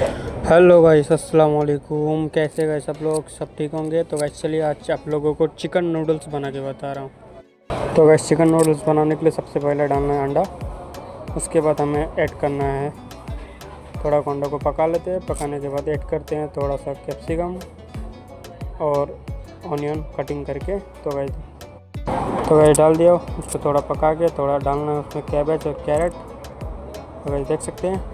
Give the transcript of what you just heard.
Hello guys, अस्सलाम वालेकुम। कैसे गए सब लोग? सब ठीक होंगे। तो गाइस चलिए आज आप लोगों को चिकन नूडल्स बना के बता रहा हूँ। तो गाइस चिकन नूडल्स बनाने के लिए सबसे पहले डालना है अंडा। उसके बाद हमें ऐड करना है, थोड़ा अंडा को पका लेते हैं। पकाने के बाद ऐड करते हैं थोड़ा सा कैप्सिकम और ऑनियन कटिंग करके। तो गाइस डाल दिया। उसको थोड़ा पका के थोड़ा डालना है उसमें कैबेज और कैरेट। तो गाइस देख सकते हैं